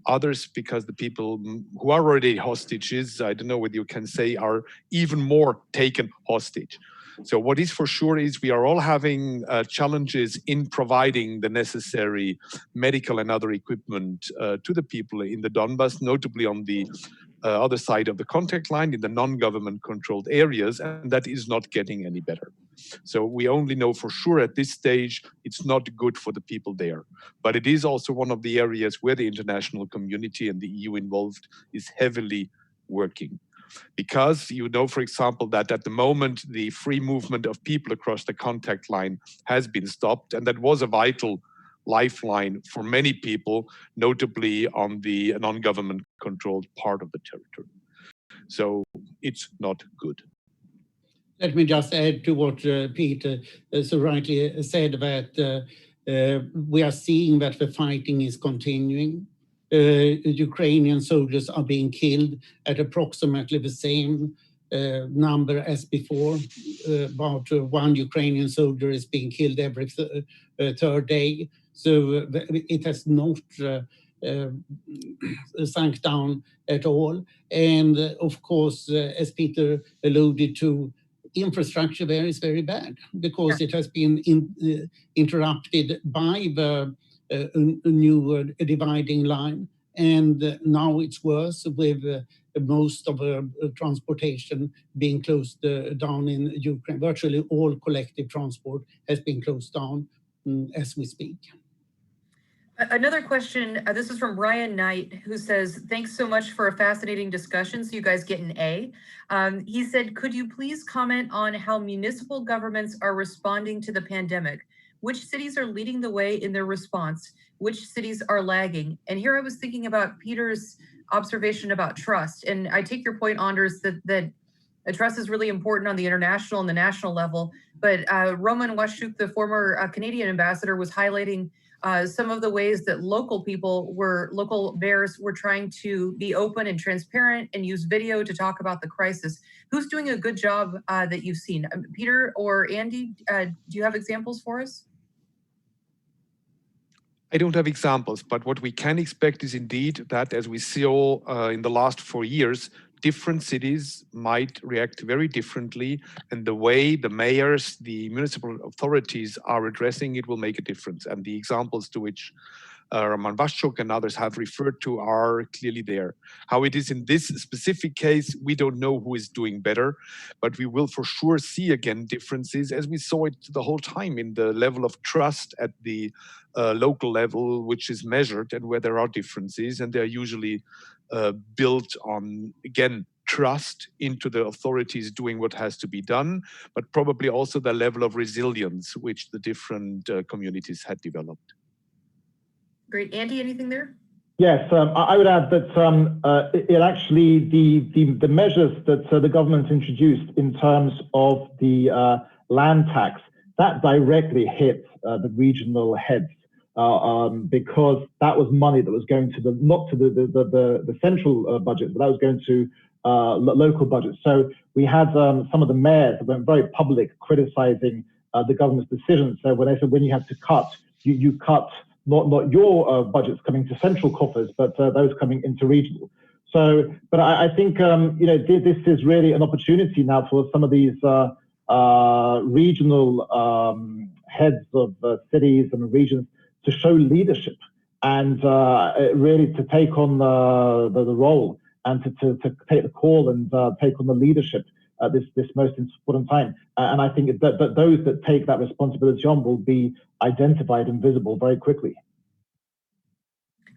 others, because the people who are already hostages, I don't know whether you can say, are even more taken hostage. So what is for sure is we are all having challenges in providing the necessary medical and other equipment to the people in the Donbass, notably on the other side of the contact line in the non-government controlled areas, and that is not getting any better. So we only know for sure at this stage it's not good for the people there. But it is also one of the areas where the international community and the EU involved is heavily working. Because you know, for example, that at the moment the free movement of people across the contact line has been stopped, and that was a vital lifeline for many people, notably on the non-government controlled part of the territory. So it's not good. Let me just add to what Peter so rightly said, that we are seeing that the fighting is continuing. Ukrainian soldiers are being killed at approximately the same number as before. About one Ukrainian soldier is being killed every third day. So it has not sunk down at all. And of course, as Peter alluded to, infrastructure there is very bad because it has been interrupted by the new dividing line. And now it's worse with most of the transportation being closed down in Ukraine. Virtually all collective transport has been closed down as we speak. Another question, this is from Ryan Knight, who says, thanks so much for a fascinating discussion. So you guys get an A. He said, could you please comment on how municipal governments are responding to the pandemic? Which cities are leading the way in their response? Which cities are lagging? And here I was thinking about Peter's observation about trust. And I take your point, Anders, that trust is really important on the international and the national level. But Roman Washchuk, the former Canadian ambassador, was highlighting some of the ways that local mayors were trying to be open and transparent and use video to talk about the crisis. Who's doing a good job that you've seen? Peter or Andy, do you have examples for us? I don't have examples, but what we can expect is indeed that, as we saw in the last 4 years, different cities might react very differently, and the way the mayors, the municipal authorities are addressing it will make a difference. And the examples to which Roman Washchuk and others have referred to are clearly there. How it is in this specific case, we don't know who is doing better, but we will for sure see again differences, as we saw it the whole time in the level of trust at the local level, which is measured, and where there are differences, and they're usually built on, again, trust into the authorities doing what has to be done, but probably also the level of resilience which the different communities had developed. Great. Andy, anything there? Yes, I would add that it actually, the measures that the government introduced in terms of the land tax, that directly hit the regional heads. Because that was money that was going to not to the central budget, but that was going to local budgets. So we had some of the mayors that went very public criticizing the government's decisions. So when they said, when you have to cut, you cut not your budgets coming to central coffers, but those coming into regional. So, but I think this is really an opportunity now for some of these regional heads of cities and regions to show leadership and really to take on the role and to take the call and take on the leadership at this most important time. And I think that those that take that responsibility on will be identified and visible very quickly.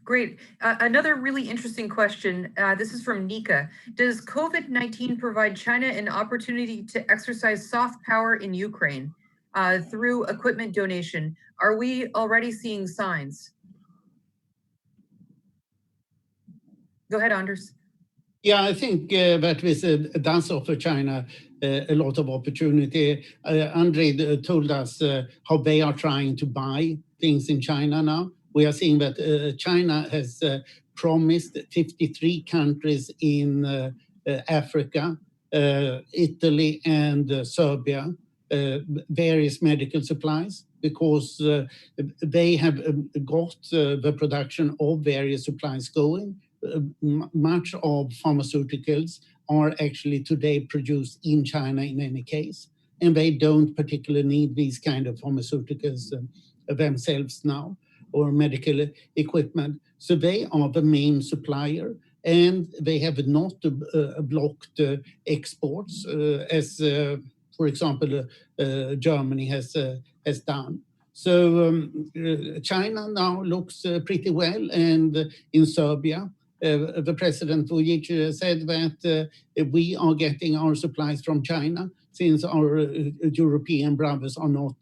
Great. Another really interesting question. This is from Nika. Does COVID-19 provide China an opportunity to exercise soft power in Ukraine through equipment donation? Are we already seeing signs? Go ahead, Anders. Yeah, I think that this does offer China a lot of opportunity. Andre told us how they are trying to buy things in China now. We are seeing that China has promised 53 countries in Africa, Italy and Serbia, various medical supplies, because they have got the production of various supplies going. Much of pharmaceuticals are actually today produced in China in any case, and they don't particularly need these kind of pharmaceuticals themselves now, or medical equipment. So they are the main supplier, and they have not blocked exports as, for example, Germany has done. So China now looks pretty well, and in Serbia, the President Vučić said that we are getting our supplies from China since our European brothers are not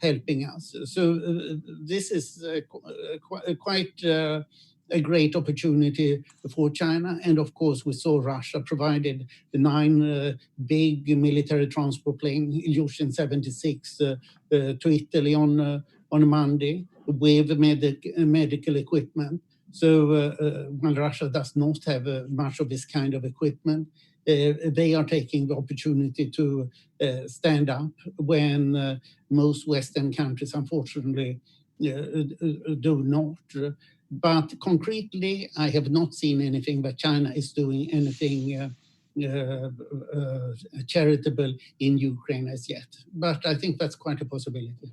helping us. So this is quite a great opportunity for China. And of course, we saw Russia provided the 9 big military transport plane, Ilyushin 76, to Italy on Monday with medical equipment. So while Russia does not have much of this kind of equipment, they are taking the opportunity to stand up when most Western countries, unfortunately, do not. But concretely, I have not seen anything that China is doing anything charitable in Ukraine as yet. But I think that's quite a possibility.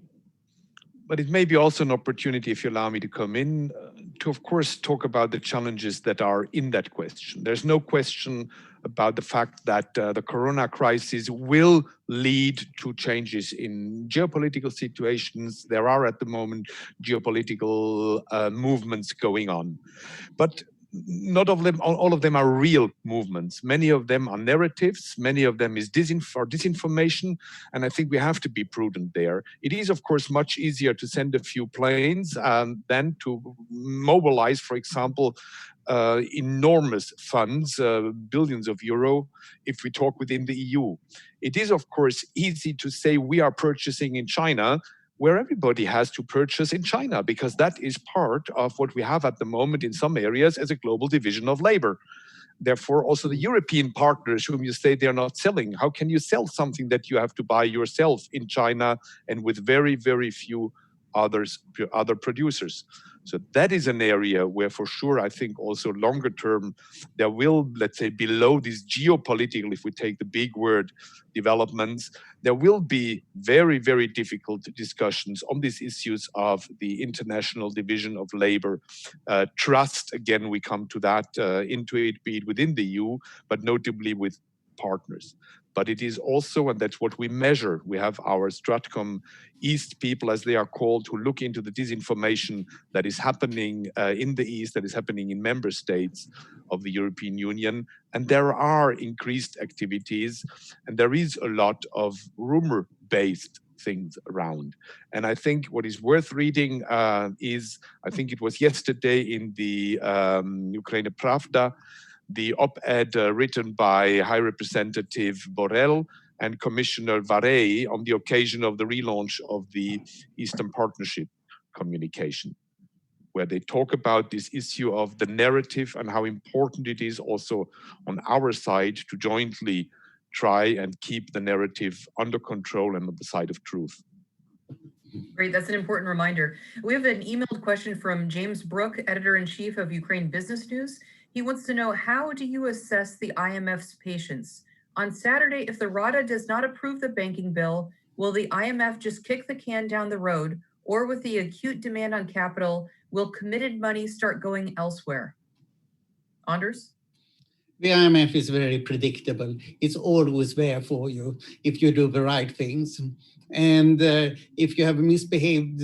But it may be also an opportunity, if you allow me to come in, to of course talk about the challenges that are in that question. There's no question about the fact that the corona crisis will lead to changes in geopolitical situations. There are at the moment geopolitical movements going on. But not all of them are real movements. Many of them are narratives. Many of them is disinformation. And I think we have to be prudent there. It is, of course, much easier to send a few planes than to mobilize, for example, enormous funds, billions of euro, if we talk within the EU. It is, of course, easy to say we are purchasing in China, where everybody has to purchase in China, because that is part of what we have at the moment in some areas as a global division of labor. Therefore, also the European partners whom you say they're not selling, how can you sell something that you have to buy yourself in China and with very, very few other producers? So that is an area where for sure, I think also longer term, there will, let's say, below these geopolitical, if we take the big word, developments, there will be very, very difficult discussions on these issues of the international division of labor. Trust, again, we come to that, into it, be it within the EU, but notably with partners. But it is also, and that's what we measure, we have our Stratcom East people, as they are called, who look into the disinformation that is happening in the East, that is happening in member states of the European Union. And there are increased activities, and there is a lot of rumor-based things around. And I think what is worth reading is, I think it was yesterday in the Ukraine Pravda, the op-ed written by High Representative Borrell and Commissioner Varey on the occasion of the relaunch of the Eastern Partnership communication, where they talk about this issue of the narrative and how important it is also on our side to jointly try and keep the narrative under control and on the side of truth. Great, that's an important reminder. We have an emailed question from James Brook, Editor-in-Chief of Ukraine Business News. He wants to know, how do you assess the IMF's patience? On Saturday, if the Rada does not approve the banking bill, will the IMF just kick the can down the road, or with the acute demand on capital, will committed money start going elsewhere? Anders? The IMF is very predictable. It's always there for you if you do the right things. And if you have misbehaved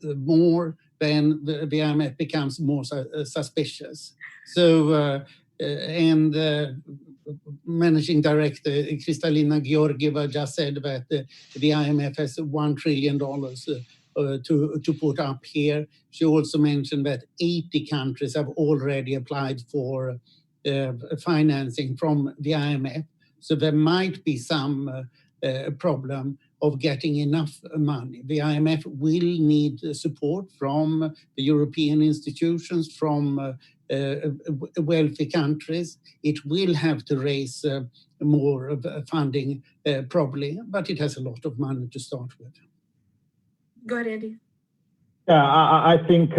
more, then the IMF becomes more suspicious. So, Managing Director Kristalina Georgieva just said that the IMF has $1 trillion to put up here. She also mentioned that 80 countries have already applied for financing from the IMF. So there might be some problem of getting enough money. The IMF will need support from the European institutions, from wealthy countries. It will have to raise more funding probably, but it has a lot of money to start with. Go ahead, Andy. Yeah, I think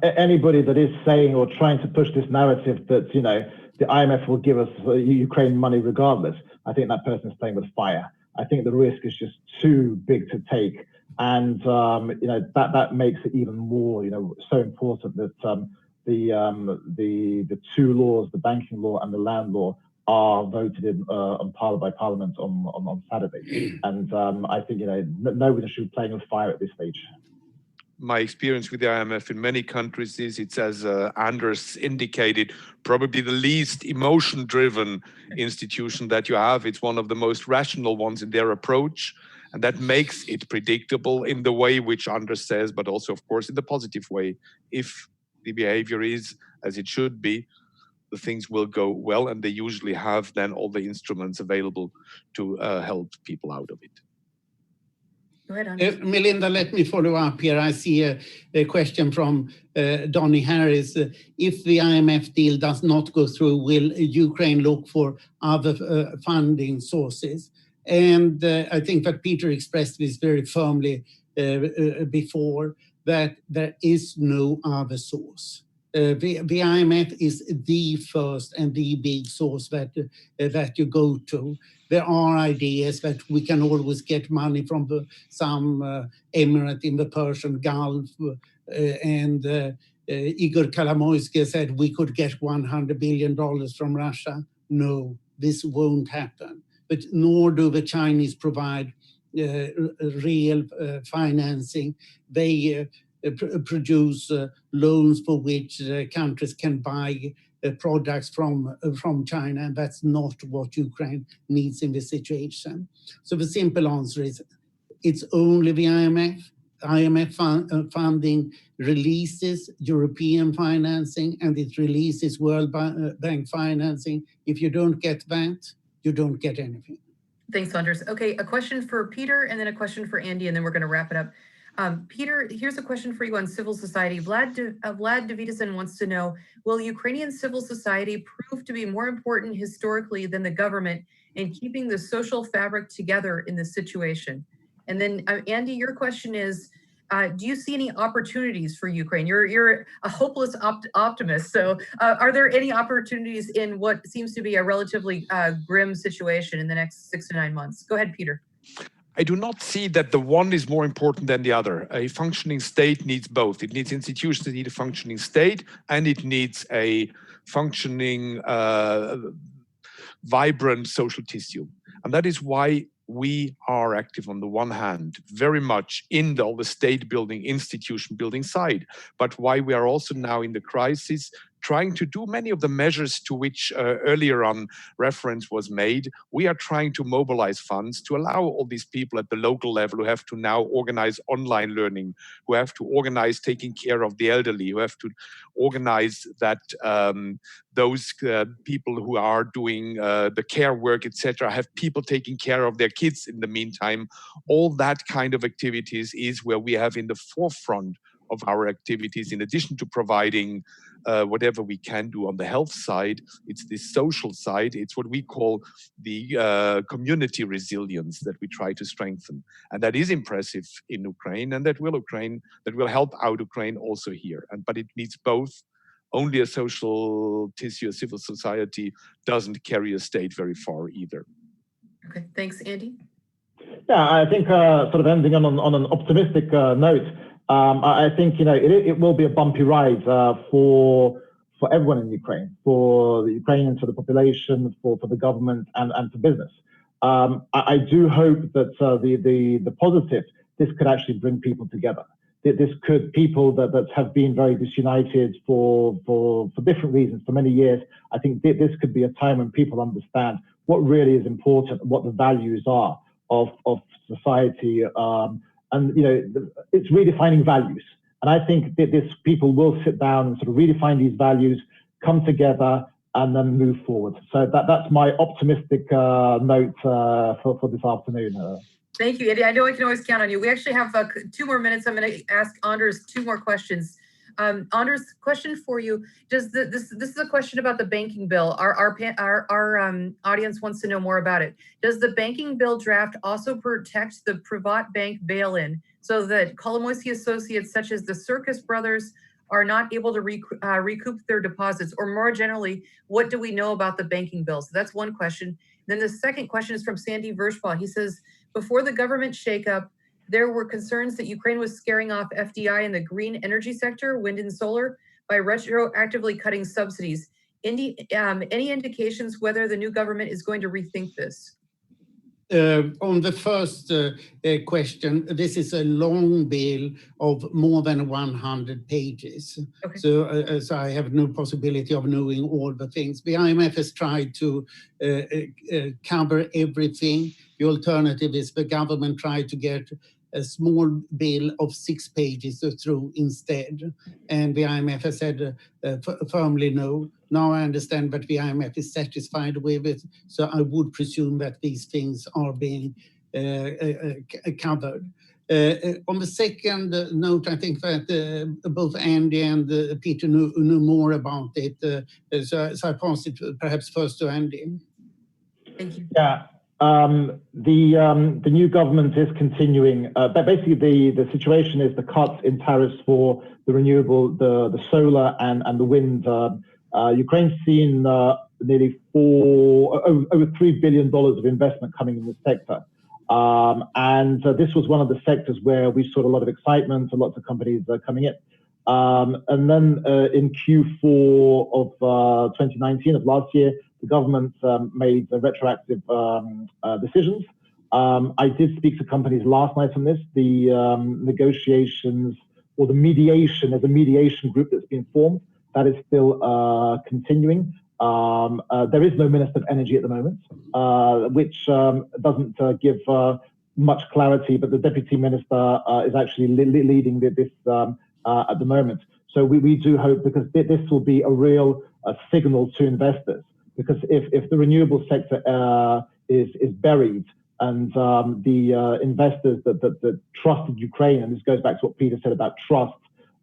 anybody that is saying or trying to push this narrative that, you know, the IMF will give us Ukraine money regardless, I think that person is playing with fire. I think the risk is just too big to take. And, you know, that makes it even more, you know, so important that the two laws, the banking law and the land law, are voted in by Parliament on Saturday. And I think nobody should be playing with fire at this stage. My experience with the IMF in many countries is it's, as Anders indicated, probably the least emotion-driven institution that you have. It's one of the most rational ones in their approach, and that makes it predictable in the way which Anders says, but also, of course, in the positive way. If the behavior is as it should be, the things will go well, and they usually have then all the instruments available to help people out of it. Go ahead, Anders. Melinda, let me follow up here. I see a question from Donny Harris. If the IMF deal does not go through, will Ukraine look for other funding sources? And I think that Peter expressed this very firmly before, that there is no other source. The IMF is the first and the big source that you go to. There are ideas that we can always get money from some emirate in the Persian Gulf, and Igor Kolomoisky said we could get $100 billion from Russia. No, this won't happen. But nor do the Chinese provide real financing. They produce loans for which countries can buy products from China, and that's not what Ukraine needs in this situation. So the simple answer is it's only the IMF. IMF funding releases European financing, and it releases World Bank financing. If you don't get that, you don't get anything. Thanks, Anders. Okay, a question for Peter, and then a question for Andy, and then we're going to wrap it up. Peter, here's a question for you on civil society. Vlad Davidson wants to know, will Ukrainian civil society prove to be more important historically than the government in keeping the social fabric together in this situation? And then Andy, your question is, do you see any opportunities for Ukraine? You're a hopeless optimist. So are there any opportunities in what seems to be a relatively grim situation in the next 6 to 9 months? Go ahead, Peter. I do not see that the one is more important than the other. A functioning state needs both. It needs institutions that need a functioning state, and it needs a functioning, vibrant social tissue. And that is why we are active on the one hand, very much in all the state building, institution building side, but why we are also now in the crisis trying to do many of the measures to which earlier on reference was made. We are trying to mobilize funds to allow all these people at the local level who have to now organize online learning, who have to organize taking care of the elderly, who have to organize that those people who are doing the care work, etc., have people taking care of their kids in the meantime. All that kind of activities is where we have in the forefront of our activities, in addition to providing whatever we can do on the health side. It's the social side. It's what we call the community resilience that we try to strengthen. And that is impressive in Ukraine, and that will help out Ukraine also here. But it needs both. Only a social tissue, a civil society, doesn't carry a state very far either. Okay, thanks, Andy. Yeah, I think sort of ending on an optimistic note, I think it will be a bumpy ride for everyone in Ukraine, for the Ukrainians, for the population, for the government, and for business. I do hope that the positive, this could actually bring people together. This could, people that have been very disunited for different reasons for many years. I think this could be a time when people understand what really is important, what the values are of society. And it's redefining values. And I think that people will sit down and sort of redefine these values, come together, and then move forward. So that's my optimistic note for this afternoon. Thank you, Andy. I know I can always count on you. We actually have 2 more minutes. I'm going to ask Anders 2 more questions. Anders, question for you. This is a question about the banking bill. Our audience wants to know more about it. Does the banking bill draft also protect the Privat bank bail-in so that Kolomoisky associates such as the Circus brothers are not able to recoup their deposits? Or more generally, what do we know about the banking bill? So that's one question. Then the second question is from Sandy Vershpaw. He says, before the government shakeup, there were concerns that Ukraine was scaring off FDI in the green energy sector, wind and solar, by retroactively cutting subsidies. Any indications whether the new government is going to rethink this? On the first question, this is a long bill of more than 100 pages. Okay. So I have no possibility of knowing all the things. The IMF has tried to cover everything. The alternative is the government tried to get a small bill of 6 pages through instead. And the IMF has said firmly no. Now I understand that the IMF is satisfied with it. So I would presume that these things are being covered. On the second note, I think that both Andy and Peter knew more about it. So I pass it perhaps first to Andy. Thank you. Yeah. The new government is continuing. But basically, the situation is the cuts in tariffs for the renewable, the solar and the wind. Ukraine's seen nearly over $3 billion of investment coming in the sector. And this was one of the sectors where we saw a lot of excitement and lots of companies coming in. And then in Q4 of 2019 of last year, the government made retroactive decisions. I did speak to companies last night on this. The negotiations or the mediation, there's a mediation group that's been formed. That is still continuing. There is no Minister of Energy at the moment, which doesn't give much clarity, but the Deputy Minister is actually leading this at the moment. So we do hope, because this will be a real signal to investors, because if the renewable sector is buried and the investors that trusted Ukraine, and this goes back to what Peter said about trust,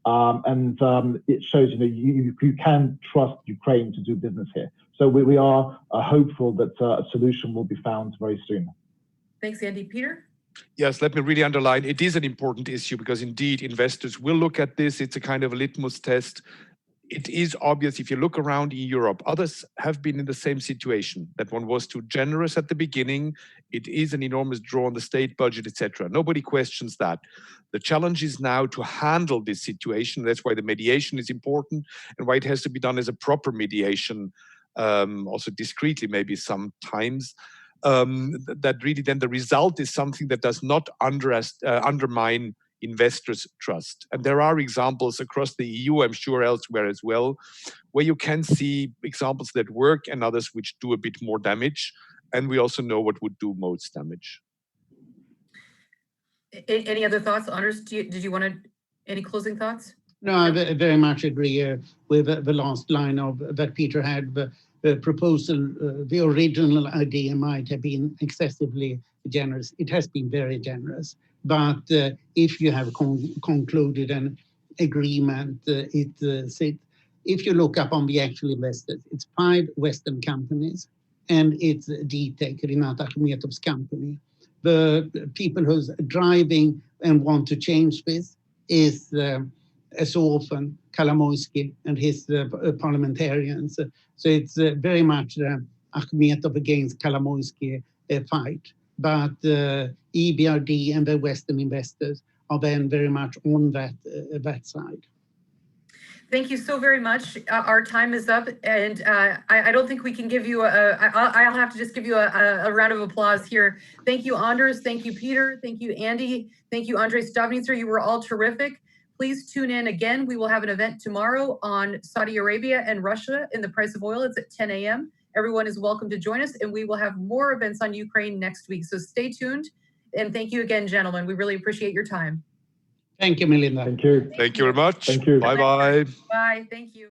it shows, you can trust Ukraine to do business here. So we are hopeful that a solution will be found very soon. Thanks, Andy. Peter? Yes, let me really underline, it is an important issue because indeed investors will look at this. It's a kind of a litmus test. It is obvious if you look around in Europe, others have been in the same situation, that one was too generous at the beginning. It is an enormous draw on the state budget, etc. Nobody questions that. The challenge is now to handle this situation. That's why the mediation is important and why it has to be done as a proper mediation, also discreetly maybe sometimes. That really then the result is something that does not undermine investors' trust. And there are examples across the EU, I'm sure elsewhere as well, where you can see examples that work and others which do a bit more damage. And we also know what would do most damage. Any other thoughts? Anders, did you want to, any closing thoughts? No, I very much agree with the last line that Peter had. The proposal, the original idea might have been excessively generous. It has been very generous. But if you have concluded an agreement, if you look up on the actual investors, it's 5 Western companies, and it's DTEC, Renata Akhmetov's company. The people who's driving and want to change this is, as often, Kolomoisky and his parliamentarians. So it's very much Akhmetov against Kolomoisky fight. But EBRD and the Western investors are then very much on that side. Thank you so very much. Our time is up, and I don't think we can give you I'll have to just give you a round of applause here. Thank you, Anders. Thank you, Peter. Thank you, Andy. Thank you, Andrei Stavnitzer. You were all terrific. Please tune in again. We will have an event tomorrow on Saudi Arabia and Russia in the price of oil. It's at 10 a.m. Everyone is welcome to join us, and we will have more events on Ukraine next week. So stay tuned, and thank you again, gentlemen. We really appreciate your time. Thank you, Melinda. Thank you. Thank you very much. Thank you. Bye-bye. Bye. Thank you.